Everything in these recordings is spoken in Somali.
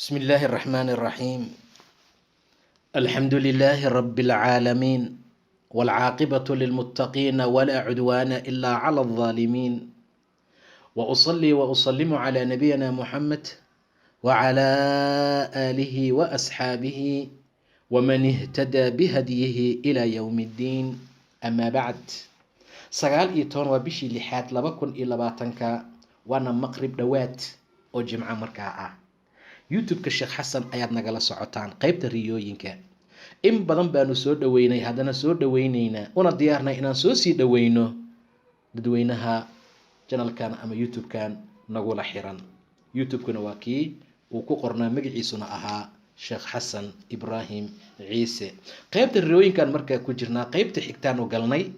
بسم الله الرحمن الرحيم. الحمد لله رب العالمين، والعاقبة للمتقين ولا عدوان إلا على الظالمين، وأصلي وأسلم على نبينا محمد وعلى آله وأصحابه ومن اهتدى بهديه إلى يوم الدين. أما بعد، 19 waa bishii 6 2020 waana maqrib dhawaad oo jimco markaa ah. youtube-ka Sheekh Xasan ayaad nagala socotaan qaybta riyooyinka. in badan baanu soo dhaweynay, haddana soo dhaweynaynaa una diyaarnay inaan soo sii dhaweyno dadweynaha channelkan ama youtube-kan nagula xiran. youtube-kuna waa kii uu ku qornaa magaciisuna ahaa Sheekh Xasan Ibrahim Ciise. qaybta riyooyinkan markaa ku jirnaa, qaybta xigtaan u galnay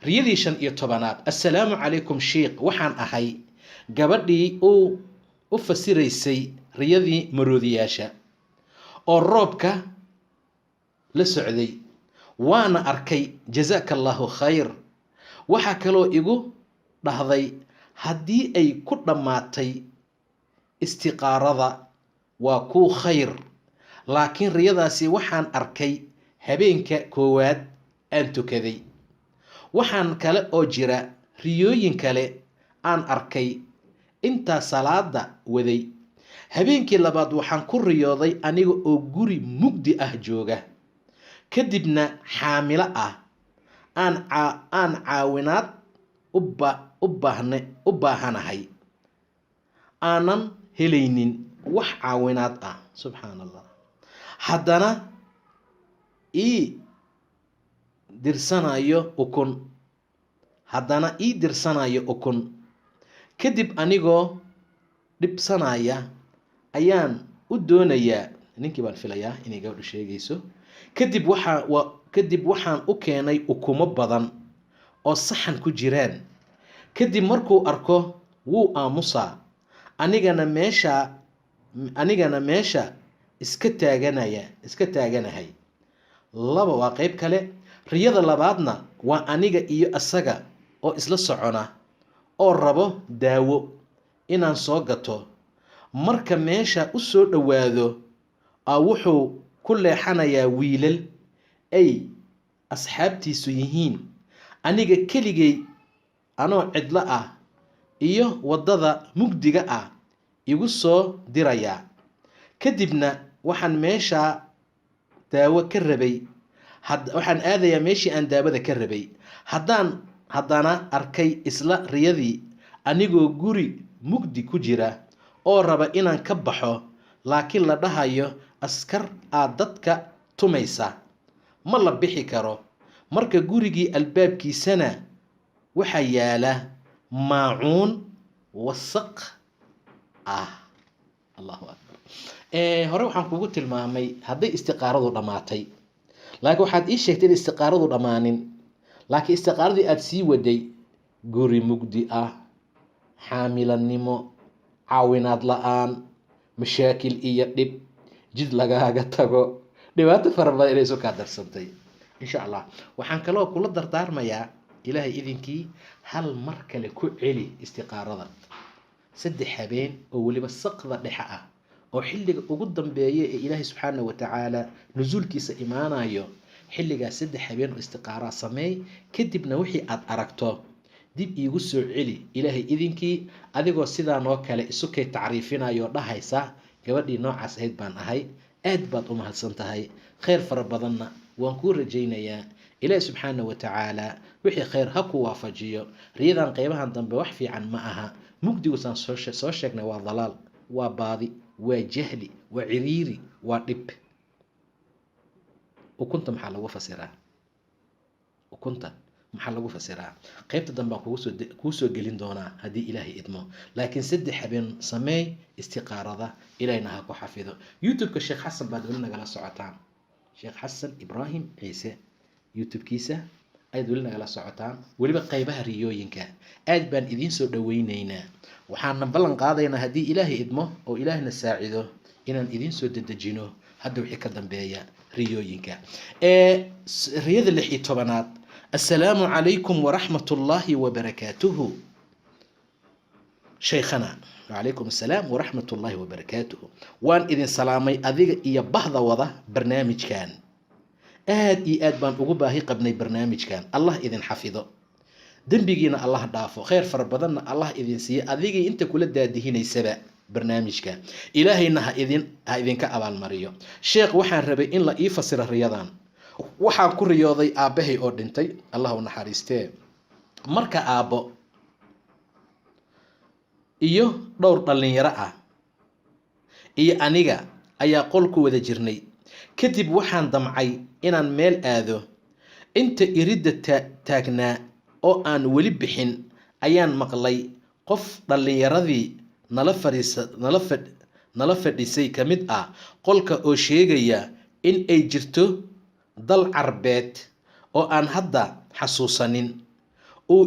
riyadii 15aad. assalaamu calaykum sheekh, waxaan ahay gabadhii u fasiraysay riyadii maroodiyaasha oo roobka la socday, waana arkay, jazaaka allahu khayr. waxaa kaloo igu dhahday haddii ay ku dhammaatay istiqaarada waa kuu khayr, laakiin riyadaasi waxaan arkay habeenka koowaad aan tukaday. waxaan kale oo jira riyooyin kale aan arkay intaa salaada waday. habeenkii labaad waxaan ku riyooday aniga oo guri mugdi ah jooga, kadibna xaamilo ah, aan caawinaad u baahanahay, aanan helaynin wax caawinaad ah. subxaan allah. haddana ii dirsanayo ukun, kadib anigoo dhibsanaya ayaan u doonayaa, ninkii baan filayaa inay gabadhu sheegayso, kadib waxaan u keenay ukumo badan oo saxan ku jiraan. kadib markuu arko wuu aamusaa, anigana meesha iska taaganahay. laba waa qayb kale. riyada labaadna waa aniga iyo asaga oo isla socona oo rabo daawo inaan soo gato. marka meesha u soo dhowaado wuxuu ku leexanayaa wiilal ay asxaabtiisu yihiin, aniga keligay anoo cidlo ah iyo waddada mugdiga ah igu soo dirayaa. kadibna waxaan aadayaa meeshii aan daawada ka rabay. haddana arkay isla riyadii anigoo guri mugdi ku jira oo raba inaan ka baxo, laakiin la dhahayo askar aad dadka tumaysa, ma la bixi karo. marka gurigii albaabkiisana waxaa yaala maacuun wasaq ah. allahu akbar. hore waxaan kugu tilmaamay hadday istiqaaradu dhammaatay, laakiin waxaad ii sheegtay in istiqaaradu dhammaanin, laakiin istiqaaradii aad sii waday guri mugdi ah, xaamilanimo, caawinaad la-aan, mashaakil iyo dhib, jid lagaaga tago, dhibaato fara badan inay isu kaa darsantay. insha allah waxaan kaloo kula dardaarmayaa ilaahay idinkii hal mar kale ku celi istiqaarada 3 habeen oo weliba saqda dhexe ah, oo xilliga ugu dambeeya ee ilaahay subxaanahu wa tacaala nusuulkiisa imaanayo. xilligaas 3 habeen oo istiqaaraa sameey, kadibna wixii aad aragto dib iigu soo celi ilaahay idinkii, adigoo sidaan oo kale isukay tacriifinayo dhahaysa gabadhii noocaas ahayd baan ahay. aad baad u mahadsan tahay, khayr fara badanna waan kuu rajaynayaa. ilaahi subxaanahu wa tacaala wixii khayr ha ku waafajiyo. riyadan qaybahan dambe wax fiican ma aha. mugdigusaan soo sheegnay waa dalaal, waa baadi, waa jahli, waa ciriiri, waa dhib. ukunta maxaa lagu fasiraa? qaybta dambe aan kuu soo gelin doonaa haddii ilaahay idmo. laakiin 3 habeen sameey istiqaarada, ilaahayna ha ku xafido. youtube-ka Sheekh Xasan baad weli nagala socotaan, Sheekh Xasan Ibrahim Ciise youtube-kiisa ayaad weli nagala socotaan, weliba qaybaha riyooyinka. aad baan idiin soo dhaweynaynaa. waxaana ballan qaadaynaa haddii ilaahay idmo oo ilaahna saacido inaan idiin soo dedejino hadda wixii ka dambeeya riyooyinka. riyada 16aad. assalaamu calaykum waraxmat ullaahi wabarakaatuhu. shaykhana وعليكم السلام ورحمة الله وبركاته. وان إذن سلامي أذيك إيا بحضة وضع برنامج كان آد بان أقوباهي قبني برنامج كان الله إذن حفظه دنبيجينا الله دافو خير فربضنا الله إذن سي أذيك إنت كل دادهين يسبع برنامج كان إلهي إنها إذن كأبال مريو شيخ وحان ربي إن لا يفسر الرياضان وحان كل رياضي آبهي أردنتي الله ونحاريسته marka aabo iyo dhowr dhalinyaro ah iyo aniga ayaa qolku wada jirnay kadib waxaan damcay inaan meel aado inta iridda taagnaa oo aan weli bixin ayaan maqlay qof dhalinyaradii nala fadhisay kamid ah qolka oo sheegaya in ay jirto dal carbeed oo aan hadda xasuusanin uu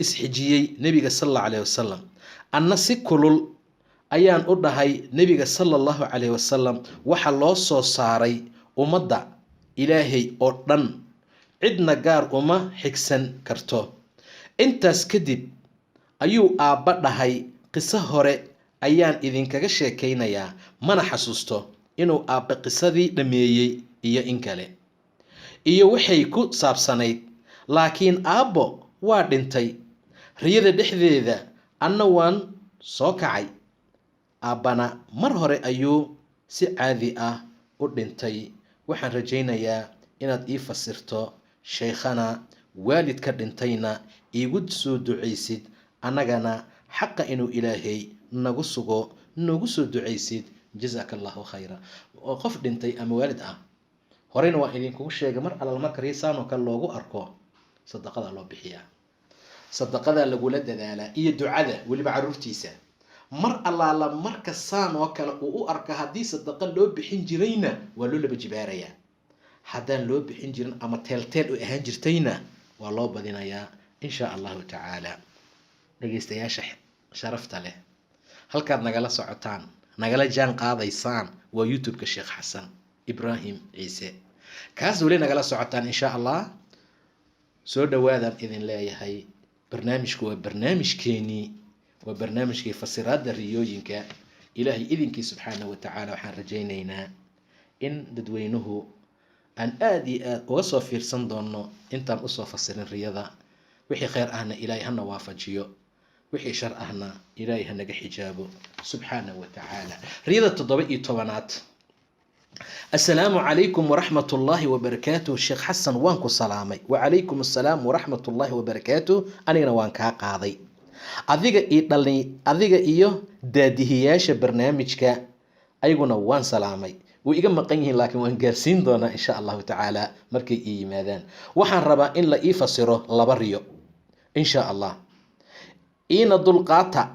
isxijiyey nabiga sallallahu alayhi wasallam anna si kulul ayaan u dhahay nabiga sallallahu alayhi wasallam waxa loo soo saaray ummadda ilaahay oo dhan cidna gaar uma xigsan karto intaas kadib ayuu aabba dhahay qiso hore ayaan idinkaga sheekaynayaa mana xasuusto inuu aabba qisadii dhameeyey iyo in kale iyo waxay ku saabsanayd laakiin aabbo waa dhintay riyada dhexdeeda anna waan soo kacay aabbana mar hore ayuu si caadi ah u dhintay waxaan rajaynayaa inaad ii fasirto shaykhana waalidka dhintayna iigu soo ducaysid annagana xaqa inuu ilaahay nagu sugo nagu soo ducaysid jazaaka allahu khayra oo qof dhintay ama waalid ah horeyna waa idinkugu sheegay mar alal marka riisaan oo kale loogu arko sadaqada loo bixiyaa sadaqada lagula dadaalaa iyo ducada weliba caruurtiisa mar allaala marka saan oo kale uu u arka haddii sadaqa loo bixin jirayna waa loo laba jibaarayaa haddaan loo bixin jirin ama teelteel u ahaan jirtayna waa loo badinayaa insha allahu tacaala dhegeystayaasha sharafta leh halkaad nagala socotaan nagala jaan qaadaysaan waa youtube-ka sheekh xasan ibraahim ciise kaas weli nagala socotaan insha allah soo dhawaadaan idin leeyahay barnaamijku waa barnaamijkeenii waa barnaamijkii fasiraadda riyooyinka ilaahay idinkii subxaanahu watacaala waxaan rajaynaynaa in dadweynuhu aan aada iyo aada uga soo fiirsan doono intaan usoo fasirin riyada wixii khayr ahna ilaahay hana waafajiyo wixii shar ahna ilaahay hanaga xijaabo subxaanahu watacaala riyada 17aad السلام عليكم ورحمة الله وبركاته الشيخ حسن وانكو سلامي وعليكم السلام ورحمة الله وبركاته أنا وانكا قاضي أذيك إيو دادهياش برنامجك أيقونا وان سلامي وإيقا مقينه لكن وان قارسين دونا إن شاء الله تعالى مركي إي ماذان وحان ربا إن لا إيفاسره لبريو إن شاء الله إينا دول قاطع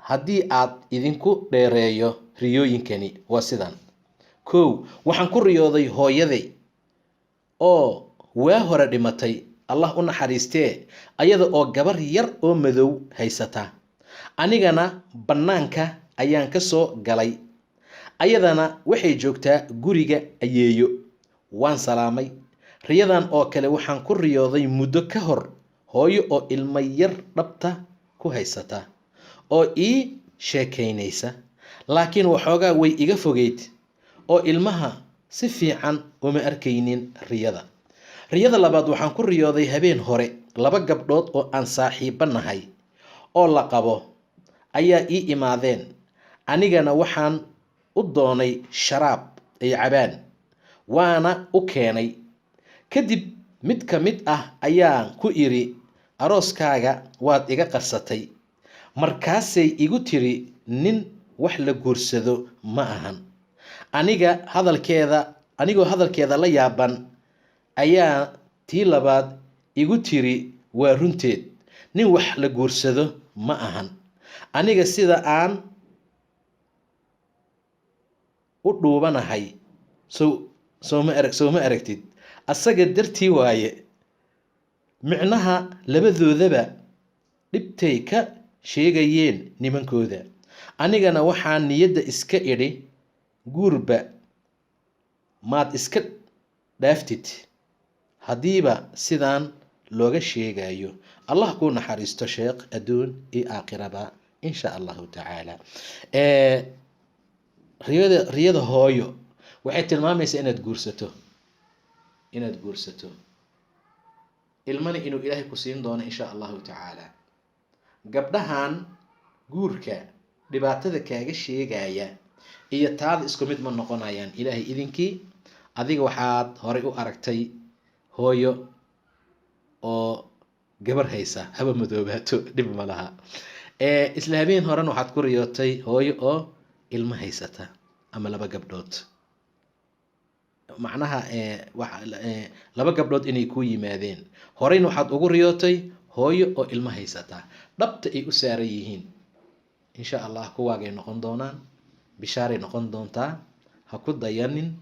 هدي آد إذنكو ديريو ريو ينكني واسدان kow waxaan ku riyooday hooyaday oo waa hore dhimatay allah u naxariistee ayada oo gabar yar oo madow haysata anigana bannaanka ayaan ka soo galay ayadana waxay joogtaa guriga ayeeyo waan salaamay riyadan oo kale waxaan ku riyooday muddo ka hor hooyo oo ilmo yar dhabta ku haysata oo ii sheekaynaysa laakiin waxoogaa way iga fogeyd oo ilmaha si fiican uma arkaynin riyada labaad waxaan ku riyooday habeen hore laba gabdhood oo aan saaxiibo nahay oo la qabo ayaa ii imaadeen anigana waxaan u doonay sharaab ay cabaan waana u keenay kadib mid ka mid ah ayaan ku iri arooskaaga waad iga qarsatay markaasay igu tiri nin wax la guursado ma ahan anigoo hadalkeeda la yaaban ayaa tii labaad igu tiri waa runteed nin wax la guursado ma ahan aniga sida aan u dhuubanahay soo ma aragtid asaga dartii waaye micnaha labadoodaba dhibtay ka sheegayeen nimankooda anigana waxaan niyadda iska idhi guurba maad iska dhaaftid haddiiba sidaan looga sheegayo. Allah ku naxariisto sheekh adduun iyo aakhiraba insha Allahu tacaala. Riyada hooyo waxay tilmaamaysaa inaad guursato ilmana inuu ilaahay ku siin doono insha Allahu tacaala. gabdhahan guurka dhibaatada kaaga sheegaya iyo taada isku mid ma noqonayaan ilaahay idinkii. adiga waxaad horay u aragtay hooyo oo gabar haysa, haba madoobaato dhib ma laha. isla habeen horan waxaad ku riyootay hooyo oo ilmo haysata ama laba gabdhood, macnaha laba gabdhood inay ku yimaadeen. horeyna waxaad ugu riyootay hooyo oo ilmo haysata, dhabta ay u saaran yihiin. insha Allah kuwaagay noqon doonaan, bishaaray noqon doontaa. ha ku dayanin,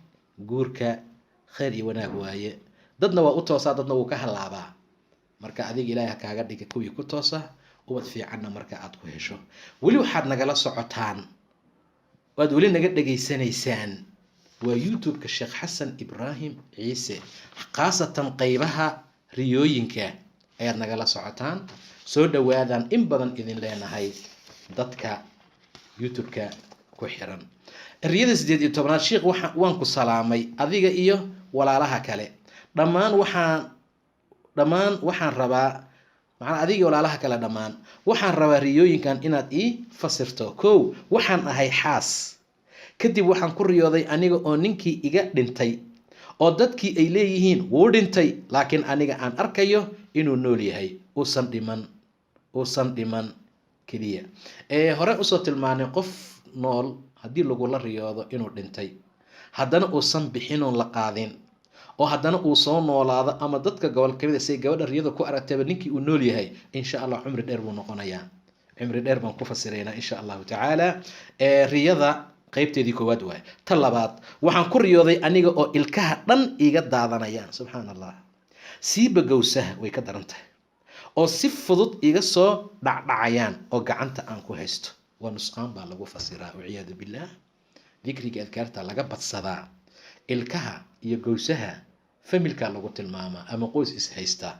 guurka khayr iyo wanaag waaye. dadna waa u toosaa, dadna wuu ka halaabaa. marka adiga ilaahay ha kaaga dhiga kuwii ku toosa, ubad fiicanna marka aad ku hesho. weli waxaad nagala socotaan, waad weli naga dhegaysanaysaan, waa youtube-ka Sheekh Xasan Ibraahim Ciise, khaasatan qaybaha riyooyinka ayaad nagala socotaan. soo dhawaadaan in badan idin leenahay dadka youtube-ka ku xiran. riyada 18aad sheekh waan ku salaamay adiga iyo walaalaha kale. dhammaan waxaan rabaa, macnaa adiga iyo walaalaha kale dhammaan waxaan rabaa riyooyinkan inaad ii fasirto. kow, waxaan ahay xaas, kadib waxaan ku riyooday aniga oo ninkii iga dhintay, oo dadkii ay leeyihiin wuu dhintay, laakiin aniga aan arkayo inuu nool yahay, uusan dhiman keliya. hore usoo tilmaanay qof nool haddii lagula riyoodo inuu dhintay, haddana uusan bixinoon la qaadin, oo haddana uu soo noolaado, ama dadka gobol kamid say gabadha riyada ku aragtayba ninkii uu nool yahay, insha Allah cumri dheer buu noqonayaa. cumri dheer baan ku fasiraynaa insha Allahu tacaala. riyada qaybteedii koowaad waay. ta labaad, waxaan ku riyooday aniga oo ilkaha dhan iga daadanayaan, subxaan Allah, siiba gowsaha way ka daran tahay, oo si fudud iga soo dhacdhacayaan, oo gacanta aan ku haysto. waa nusqaan baa lagu fasiraa, waciyaadu billaah. dikriga adkaarta laga badsadaa. ilkaha iyo gowsaha familkaa lagu tilmaamaa, ama qoys is haysta.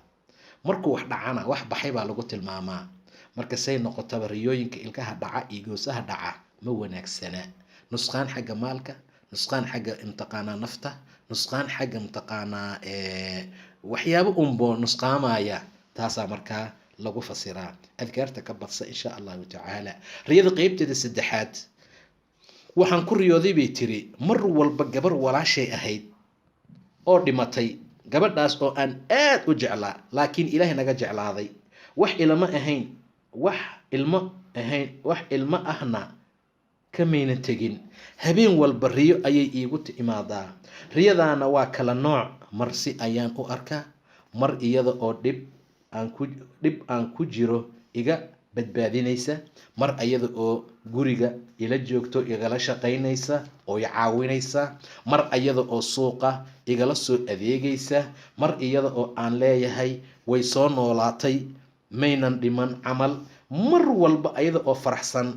markuu wax dhacana wax baxay baa lagu tilmaamaa. marka say noqotaba riyooyinka ilkaha dhaca iyo gowsaha dhaca ma wanaagsana. nusqaan xagga maalka, nusqaan xagga imtiqaanaa nafta, nusqaan xagga imtiqaanaa waxyaabo unbo nusqaamaya. taasaa markaa lagu fasiraa. adkaarta ka badsa insha Allahu tacaala. riyada qaybteeda 3aad, waxaan ku riyooday bay tiri mar walba gabar walaashay ahayd oo dhimatay. gabadhaas oo aan aad u jeclaa, laakiin ilaahay naga jeclaaday. wax ilmo ahna kamayna tegin. habeen walba riyo ayay iigu imaadaa. riyadaana waa kala nooc. mar si ayaan u arkaa, mar iyada oo dhib aan ku jiro iga badbaadinaysa, mar iyada oo guriga ila joogto igala shaqaynaysa oo i caawinaysa, mar iyada oo suuqa igala soo adeegaysa, mar iyada oo aan leeyahay way soo noolaatay maynan dhiman camal. mar walba iyada oo faraxsan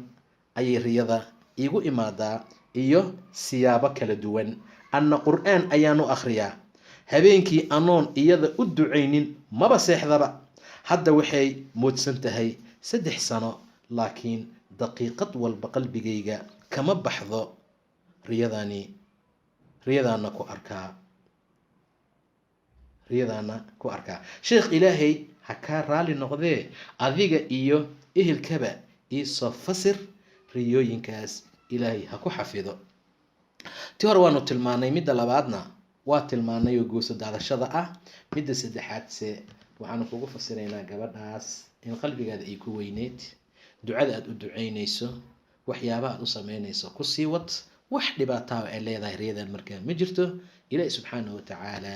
ayay riyada igu imaadaa, iyo siyaabo kala duwan. anna qur'aan ayaan u akhriyaa. habeenkii anoon iyada u ducaynin maba seexdaba. hadda waxay moodsan tahay 3 sano, laakiin daqiiqad walba qalbigayga kama baxdo riyadaana ku arkaa. sheekh ilaahay ha kaa raali noqdee, adiga iyo ehelkaba iisoo fasir riyooyinkaas, ilaahay ha ku xafido. ti hore waanu tilmaanay. midda labaadna waa tilmaanay oo gooso daadashada ah. midda 3aadse waxaanu kugu fasiraynaa gabadhaas in qalbigaada ay ku weyneyd, ducada aad u ducaynayso, waxyaabaha aad u samaynayso ku sii wad. wax dhibaataa ay leedahay riyadan markaa ma jirto. ilaahi subxaanahu watacaala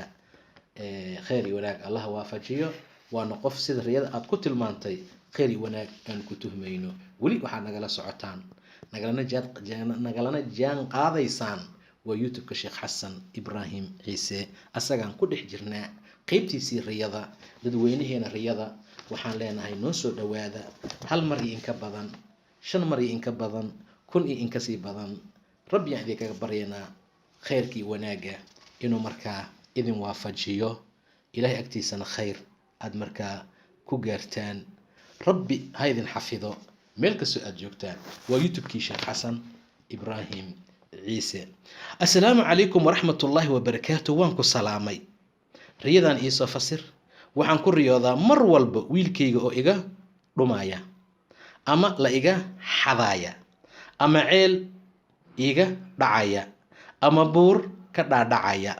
khayr iyo wanaag allah waafajiyo. waana qof sida riyada aad ku tilmaantay khayr iyo wanaag aan ku tuhmayno. weli waxaad nagala socotaan, nagalana jaan qaadaysaan, waa youtube-ka Sheekh Xasan Ibraahim Ciise. asagaan ku dhex jirnaa qaybtiisii riyada. dadweynaheena riyada waxaan leenahay noo soo dhawaada. 1 mar iyo inka badan, 5 mar iyo inka badan, 1,000 iyo inka sii badan. rabbi aan idinkaga baryaynaa khayrkii wanaaga inuu markaa idin waafajiyo. ilaahay agtiisana khayr aad markaa ku gaartaan. rabbi ha idin xafido meel kastoo aad joogtaan. waa youtube-kii sheekh xasan ibraahim ciise. assalaamu calaykum waraxmatullaahi wabarakaatu. waan ku salaamay. riyadan iisoo fasir. waxaan ku riyoodaa mar walba wiilkayga oo iga dhumaya, ama la iga xadaaya, ama ceel iga dhacaya, ama buur ka dhaadhacaya.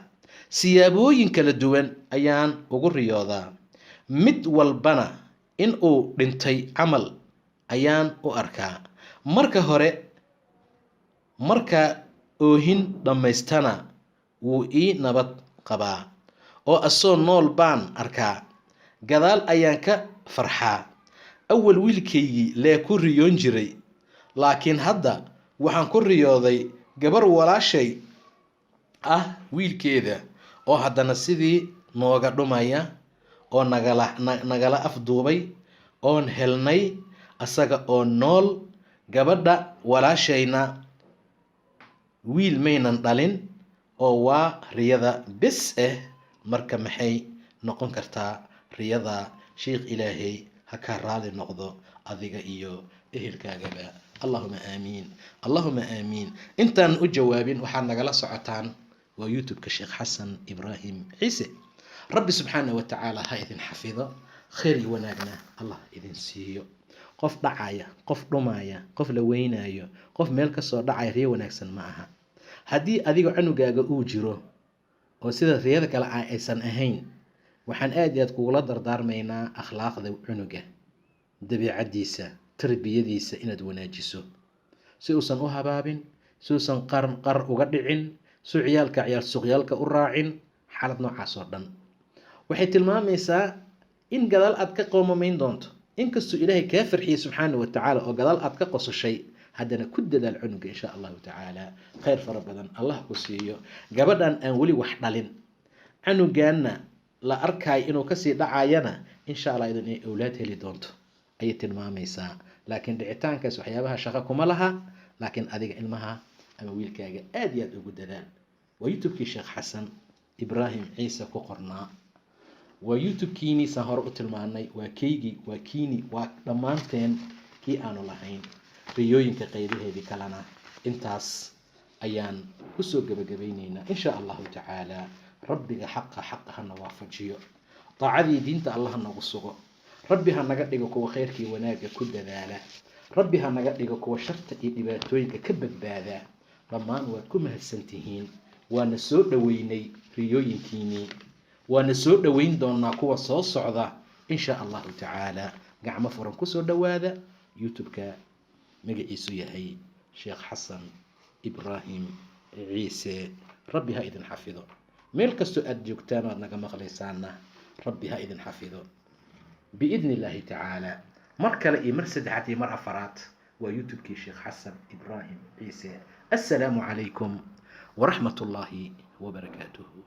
siyaabooyin kala duwan ayaan ugu riyoodaa. mid walbana in uu dhintay camal ayaan u arkaa. marka hore marka oohin dhammaystana wuu ii nabad qabaa, oo asoo nool baan arkaa. gadaal ayaan ka farxaa. awal wiilkaygii lee ku riyoon jiray, laakiin hadda waxaan ku riyooday gabar walaashay ah wiilkeeda oo haddana sidii nooga dhumaya, oo nagala afduubay, oon helnay asaga oo nool. gabadha walaashayna wiil maynan dhalin, oo waa riyada bes marka maxay noqon kartaa riyada? sheekh ilaahay ha ka raali noqdo adiga iyo ehelkaagaba. allahuma aamiin, allahuma aamiin. intaan u jawaabin waxaad nagala socotaan waa youtube-ka sheekh xasan ibraahim ciise. rabbi subxaanahu watacaala ha idin xafido. khayr iyo wanaagna allah idin siiyo. qof dhacaya, qof dhumaya, qof la weynayo, qof meel kasoo dhacaya riyo wanaagsan ma aha. haddii adiga cunugaaga uu jiro oo sida riyada kale aysan ahayn, waxaan aad iyo aad kugula dardaarmaynaa akhlaaqda cunuga, dabiicadiisa, tarbiyadiisa inaad wanaajiso, si uusan u habaabin, si uusan qar uga dhicin, si ciyaalka ciyaar suuqyaalka u raacin. xaalad noocaas oo dhan waxay tilmaamaysaa in gadaal aad ka qoomamayn doonto. inkastoo ilaahay kaa farxiyey subxaana wa tacaala oo gadaal aad ka qososhay, haddana ku dadaal cunuga insha allahu tacaala. khayr fara badan allah ku siiyo. gabadhan aan weli wax dhalin, canugaanna la arkaayo inuu kasii dhacayana insha allah idan inay awlaad heli doonto ayay tilmaamaysaa. laakiin dhicitaankaas waxyaabaha shaqo kuma laha. laakiin adiga ilmaha ama wiilkaaga aad iyo aad ugu dadaal. waa youtube-kii sheekh xasan ibraahim ciise ku qornaa. waa youtube-kiinii saan hore u tilmaanay. waa keygii, waa kiini, waa dhammaanteen kii aanu lahayn. riyooyinka qaybaheedii kalena intaas ayaan kusoo gabagabaynaynaa insha allahu tacaala. rabbiga xaqa hana waafajiyo. daacadii diinta allah nagu sugo. rabbi ha naga dhigo kuwa khayrkii wanaagga ku dadaala. rabbi ha naga dhigo kuwa sharta iyo dhibaatooyinka ka badbaada. dhammaan waad ku mahadsantihiin. waana soo dhoweynay riyooyinkiinii, waana soo dhoweyn doonaa kuwa soo socda insha allahu tacaala. gacmo furan kusoo dhowaada. youtube-ka magaciisu yahay sheekh xasan ibraahim ciise. rabbi ha idin xafido. meel kastoo aad joogtaan aad naga maqlaysaana rabbi ha idin xafido biidni illaahi tacaala. mar kale iyo mar saddexaad iyo mar afaraad waa youtube-kii sheekh xasan ibraahim ciise. assalaamu calaykum waraxmat ullaahi wabarakaatuhu.